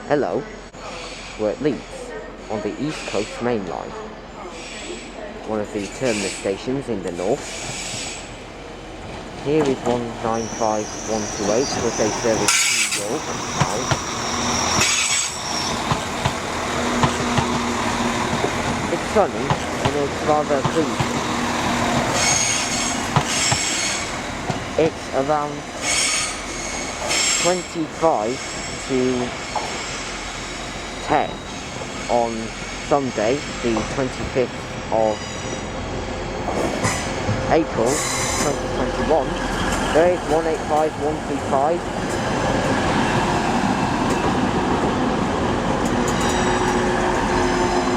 Hello, we're at Leeds, on the East Coast Main Line, one of the terminus stations in the north. Here is 195128 with a service to York House. It's sunny and it's rather pleasing. It's around 25 to 10 on Sunday, the 25th of April 2021. There is 185135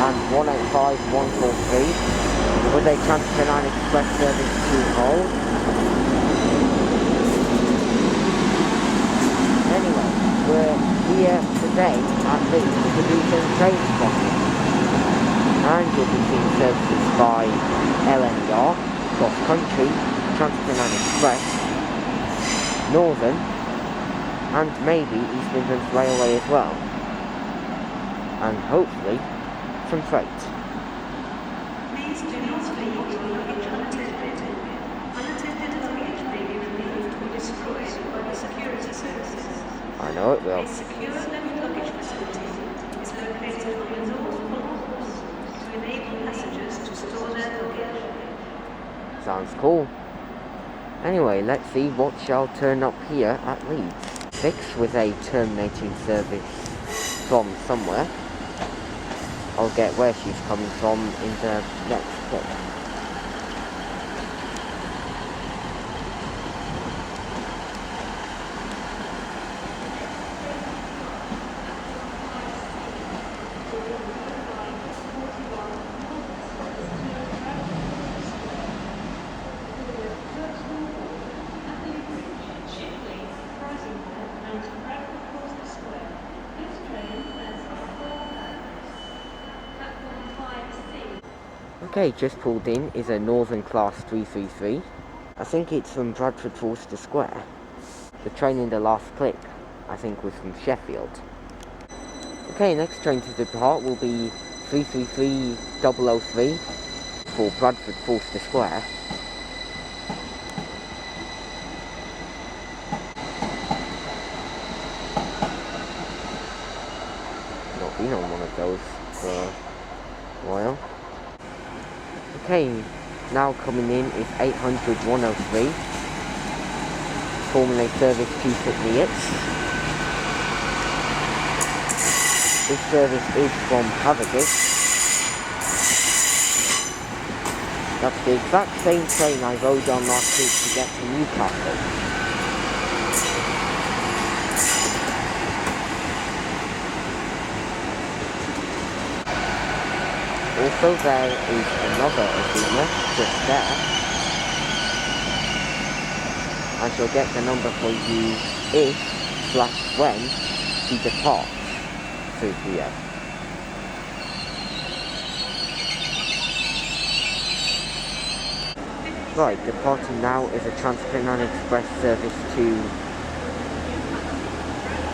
and 185143 with a Transpotting Express service to Hull. Anyway, we're here today at Leeds to do some Trainspotting, and you'll be seeing services by LNER, Cross Country, Transpotting Express, Northern, and maybe East Midlands Railway as well, and hopefully some freight. Please do not leave your luggage unattended. Unattended luggage may be removed or destroyed by the security services. I know it will. A secure left luggage facility is located on the north concourse to enable passengers to store their luggage. Sounds cool. Anyway, let's see what shall turn up here at Leeds. 6 with a terminating service from somewhere. I'll get where she's coming from in the next clip. Okay, just pulled in is a Northern Class 333. I think it's from Bradford Forster Square. The train in the last clip, I think, was from Sheffield. Okay, next train to depart will be 333003 for Bradford Forster Square. Not been on one of those for a while. Okay, now coming in is 800-103, formerly service to St Neots. This service is from Cavendish. That's the exact same train I rode on last week to get to Newcastle. Also, there is another arena just there. I shall get the number for you if/when she departs 3 p.m. Right, departing now is a Transpotting Express service to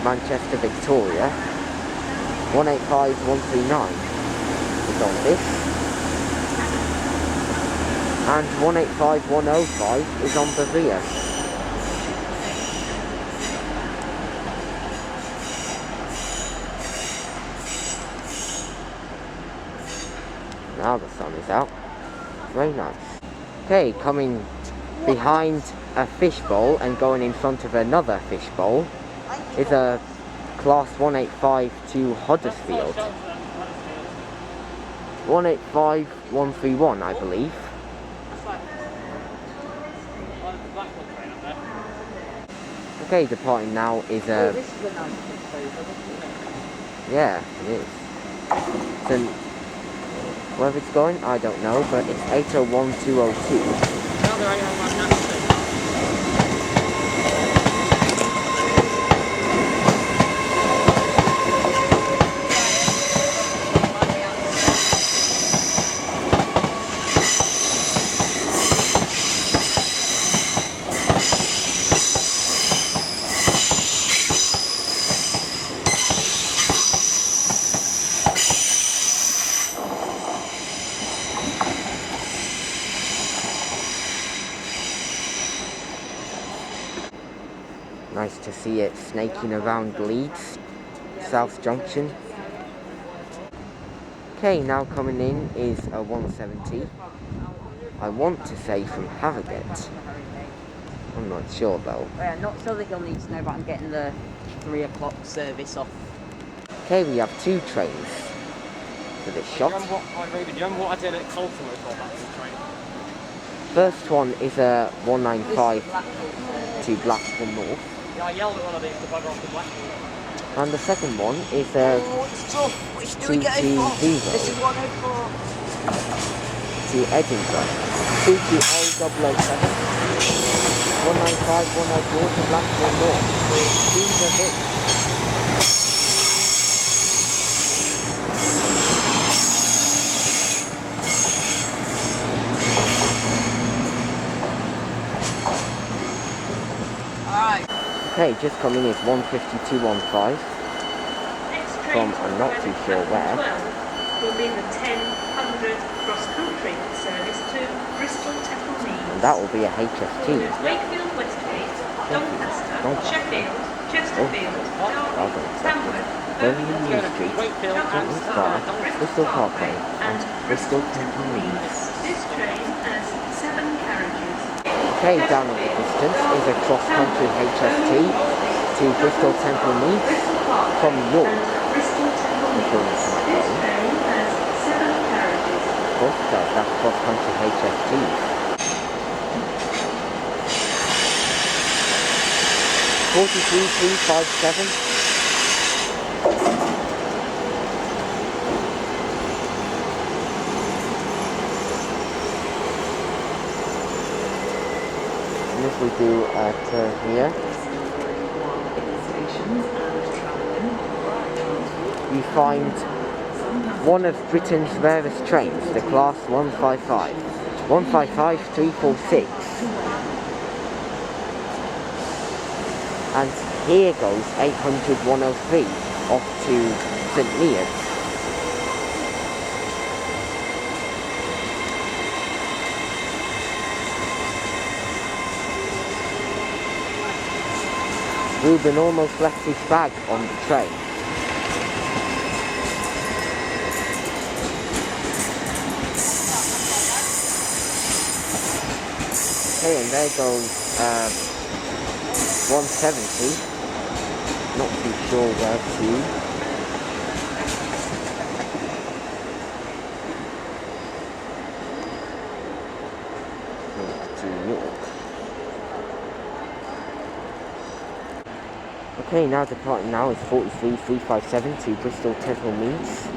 Manchester Victoria. 185139. On this, and 185105 is on the rear. Now the sun is out. Very nice. Okay, coming behind a fishbowl and going in front of another fishbowl is a Class 1852 Huddersfield. 185131, I believe. Okay, departing now is a... this is a nice crossover, isn't it? Yeah, it is. So, where it's going, I don't know, but it's 801202. to see it snaking around Leeds, South Junction. Okay, now coming in is a 170. I want to say from Harrogate. I'm not sure though. Not so that you'll need to know, but I'm getting the 3 o'clock service off. Okay, we have 2 trains for this shot. Do you remember what I did at Colton with all that train? First one is a 195 to Blackpool North. Yeah, I yelled at one of these to bugger off the Blackpool. And the second one is a It's tough. Which do we 2 get to it for? Vivo This is 104. to Edinburgh. 2 to O007. 195, 104 to Blackpool North. These are Vids. Alright. Okay, just coming is 15215 from I'm not too sure where. Will be the 1000 cross-country service to Bristol Temple Meads. And that will be a HFT. Wakefield, Westgate, Doncaster, Sheffield, Chesterfield, Derby, Tamworth, Birmingham, Street, Wakefield Tottenham and Spa, Bristol Parkway, and Bristol Temple Meads. This train has 7 carriages. Okay, down in the distance is a cross-country HFT to Bristol Temple Meads from York. Bristol Temple Meads. This train has 7 carriages. Of course, that's cross-country HFTs. 43357. And if we do a turn here, you find one of Britain's rarest trains, the Class 155. 155-346. And here goes 800-103 off to St Neots. Ruben almost left his bag on the train. Okay, and there goes 170. Not too sure where to. To York. Okay, now departing now is 43357 to Bristol Temple Meads.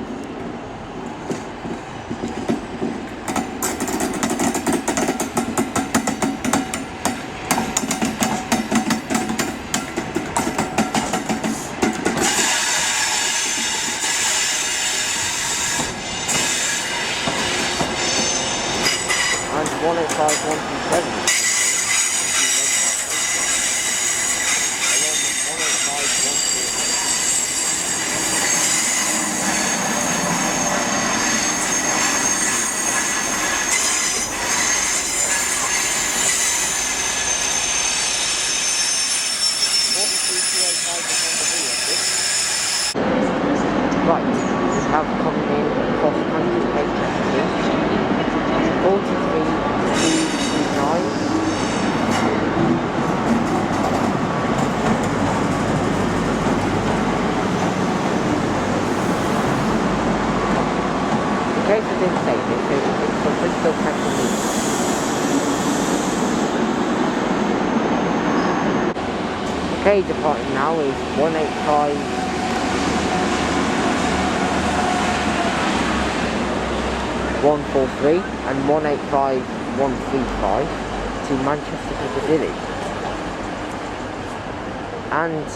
And 105-127. Right, we have coming in cross-country HFT 43229. In case I didn't say this, it's for Bristol Temple Meads. Okay, departing now is 185. 143 and 185-135 to Manchester Piccadilly, and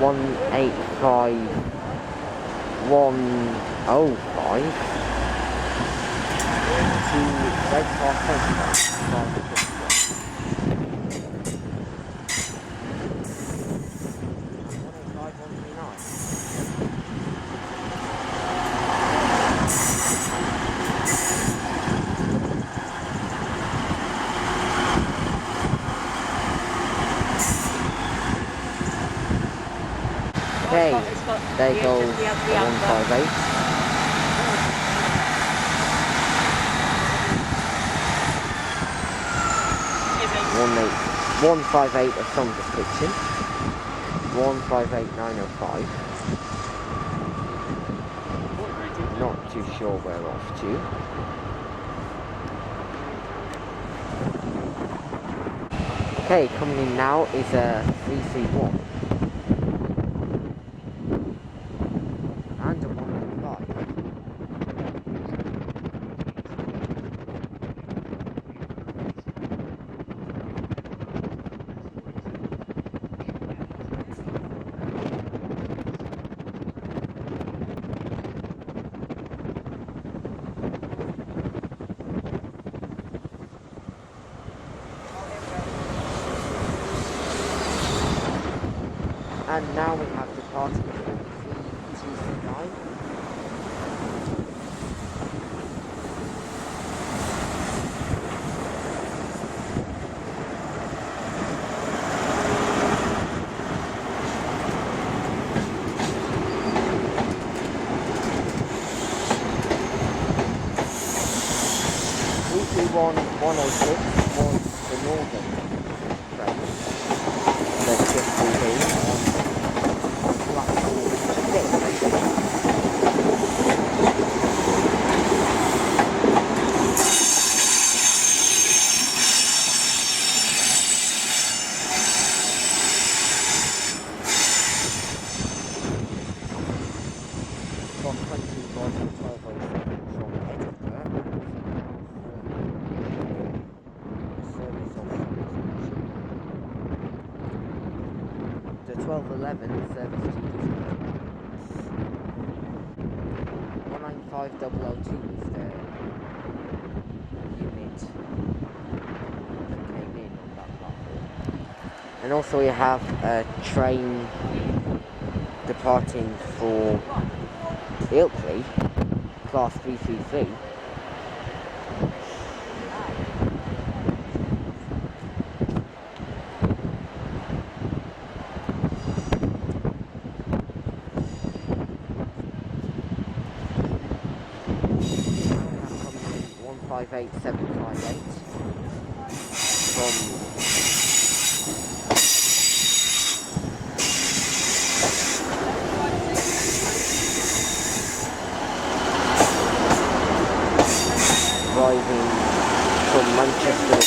185-105 to Red Park Central. Okay, there goes the the 158. Excuse me. 158 of some description. 158905. Not too sure where we're off to. Okay, coming in now is a 331 and a 195. And now we have departed from 329. One 106 was the northern train. Let's just move in on platform 1211 service to 195002 is the unit that came in on that platform. And also we have a train departing for Ilkley, class 333. Now 158758 from arriving from Manchester.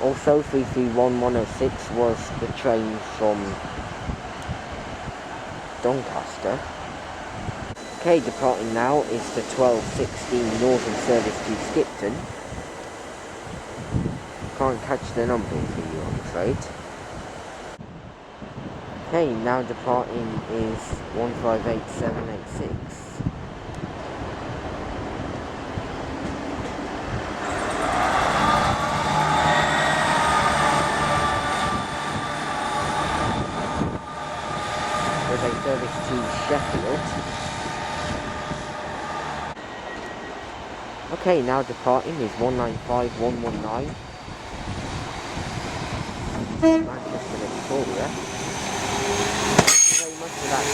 Also 331106 was the train from Doncaster. Okay, departing now is the 1216 Northern service to Skipton. Can't catch the number for you, I'm afraid. Okay, now departing is 158786. With a service to Sheffield. Okay, now departing is 195119. Manchester, Victoria. Thank you very much for that.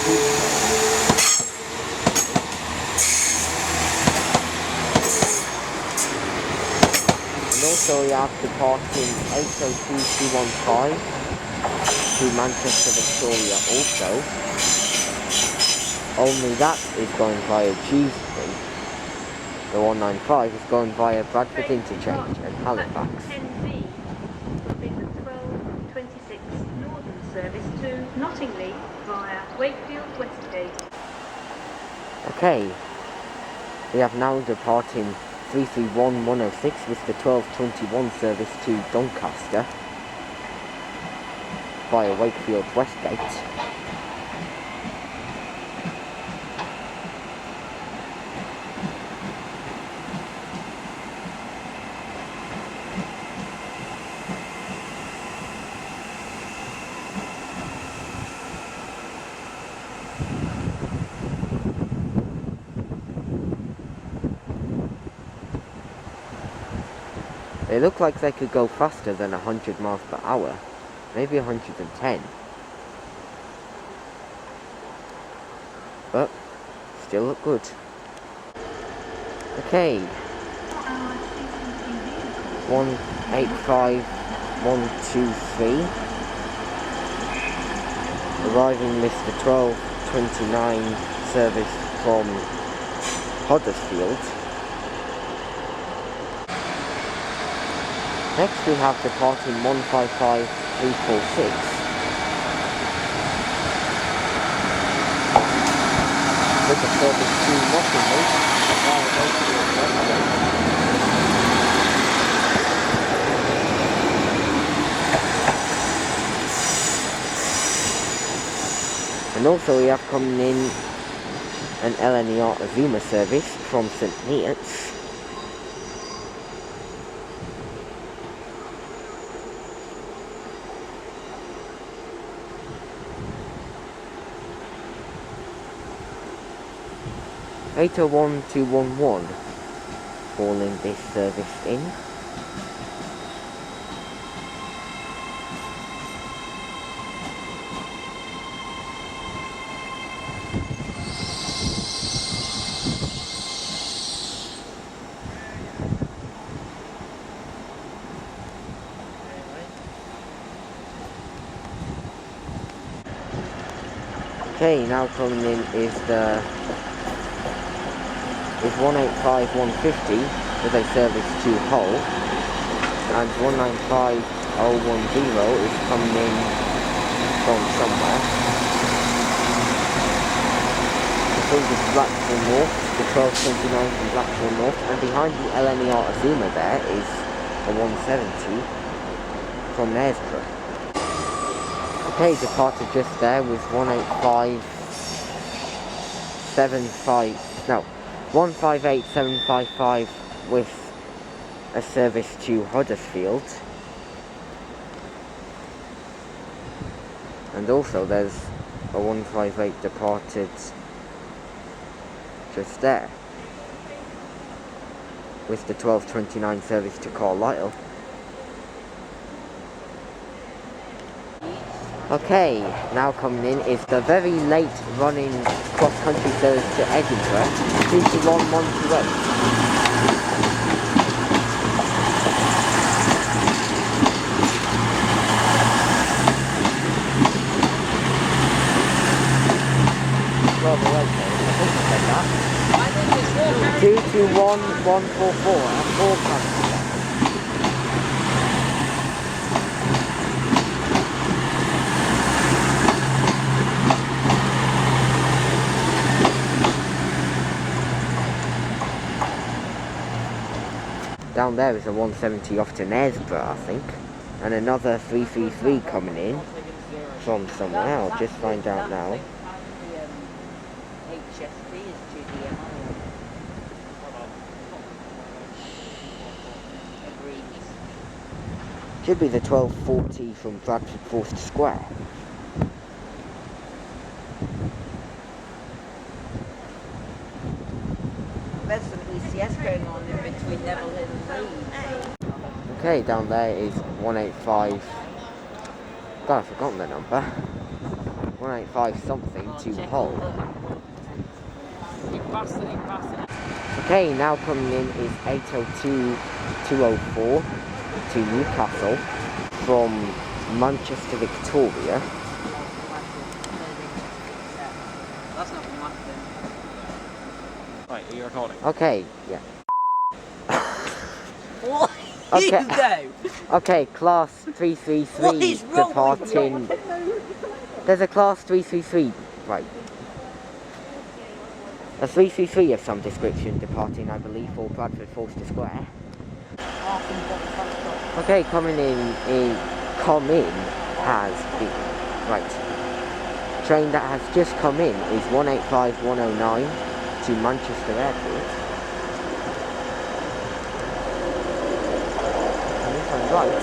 And also we have departing 802215 to Manchester, Victoria also. Only that is going via Dewsbury. The 195 is going via Bradford Interchange and Halifax. 10B would be the 1226 Northern service to Nottingham via Wakefield Westgate. Okay, we have now departing 331106 with the 1221 service to Doncaster via Wakefield Westgate. They look like they could go faster than 100 miles per hour. Maybe 110. But still look good. Okay. 185123. Arriving with the 1229 service from Huddersfield. Next we have departing 155346. With the service to Nottingham via Wakefield Railway. And also we have coming in an LNER Azuma service from St Neots. (801-211) calling this service in. Okay, now coming in is 185150 with a service to Hull, and 195010 is coming in from somewhere. The thing is Blackpool North, the 1229 from Blackpool North, and behind the LNER Azuma there is a 170 from Knaresborough. Okay, departed just there with 158755 with a service to Huddersfield. And also there's a 158 departed just there with the 1229 service to Carlisle. Okay, now coming in is the very late running cross-country service to Edinburgh, 221128. Rather late though, I think I said that. 221144 and 4 passengers. Down there is a 170 off to Knaresborough, I think, and another 333 coming in from somewhere. I'll just find out now. Should be the 1240 from Bradford Forster Square. There's some ECS going on in between Neville Hill and Leeds. Okay, down there is 185. God, I've forgotten the number. 185 something to Hull. Okay, now coming in is 802-204 to Newcastle from Manchester, Victoria. That's not from London. Right, are you recording? Okay, yeah. What? Okay. Hugo! Okay, class 333 What is wrong departing. with you? There's a class 333, right. A 333 of some description departing, I believe, for Bradford Forster Square. Okay, coming in has been, right. Train that has just come in is 185109 to Manchester Airport. And if I'm right,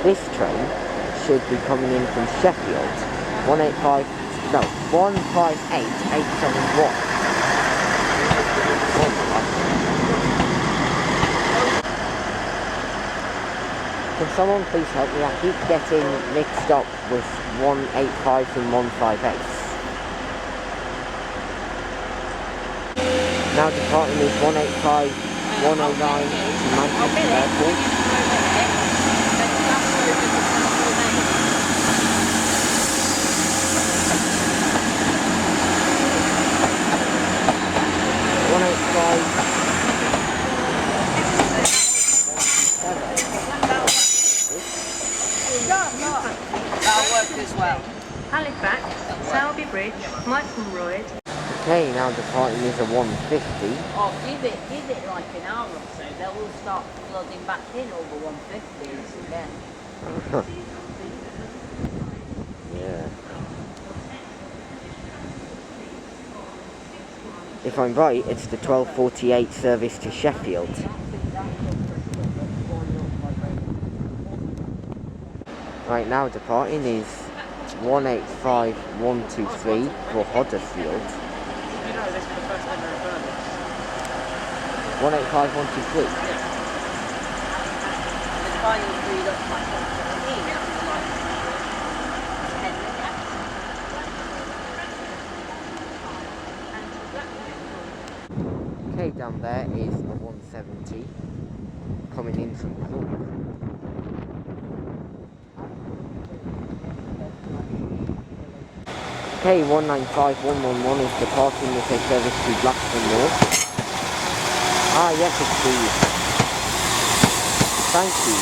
this train should be coming in from Sheffield. 158871. Can someone please help me? I keep getting mixed up with 185 and 15X. Now departing is 185, 109 to Manchester Airport. That'll work as well. Halifax, Selby Bridge, Michael Royd. Okay, now departing is a 150. Oh, give it like an hour or so. They will start flooding back in over 150s again. Yeah. If I'm right, it's the 12:48 service to Sheffield. Right now departing is 185123 for Huddersfield. 185123. It's finally freed up my 10 minutes. Okay, down there is a 170 coming in from York. Okay, 195111 is departing with a service to Blackburn North. Ah, yes, it's the... Thank you.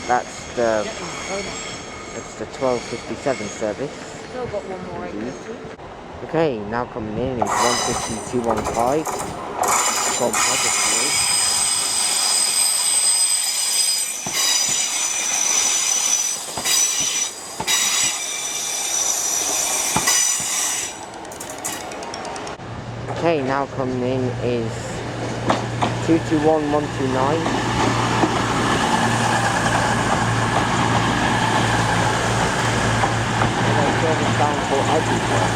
That's the 12:57 service. Still got one more exit. Okay, now coming in is 15215 from Huddersfield. Okay, now coming in is 221129. Service down for Edinburgh.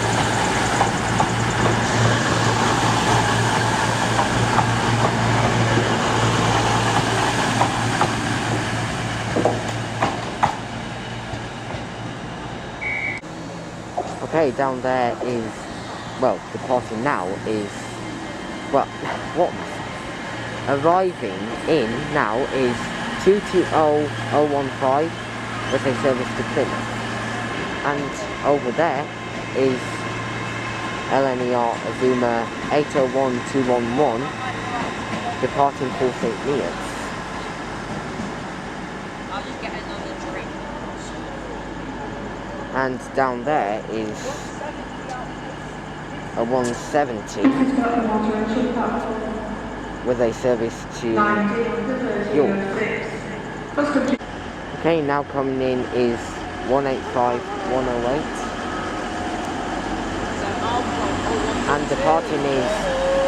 Okay, down there is, well, departing now is, well, what? Arriving in now is 220015 with a service to Plymouth. And over there is LNER Azuma 801211 departing for St. Neots. I'll just get another drink. And down there is a 170 with a service to York. Okay, now coming in is 185108 and departing is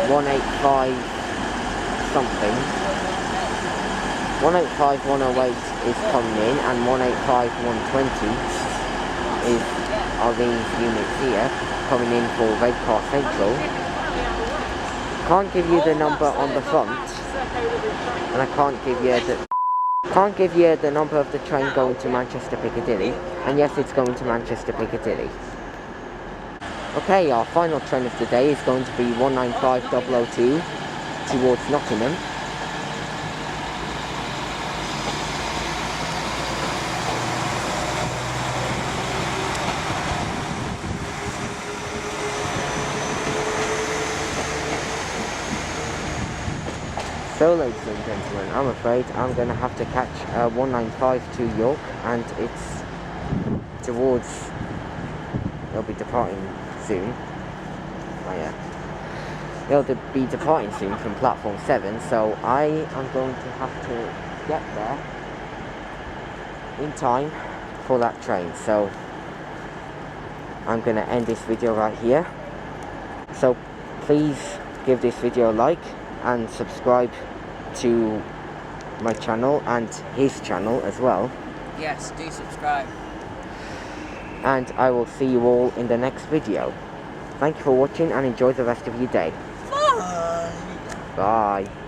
185 something. 185108 is coming in and 185120 are these units here coming in for Redcar Central. Can't give you the number on the front, and I can't give you the number of the train going to Manchester Piccadilly, and yes, it's going to Manchester Piccadilly. Okay, our final train of the day is going to be 195002 towards Nottingham. So ladies and gentlemen, I'm afraid I'm going to have to catch 195 to York, and it's towards, they'll be departing soon. Oh yeah. They'll be departing soon from platform 7, so I am going to have to get there in time for that train. So I'm going to end this video right here. So please give this video a like and subscribe to my channel and his channel as well. Yes, do subscribe. And I will see you all in the next video. Thank you for watching and enjoy the rest of your day. Bye. Bye.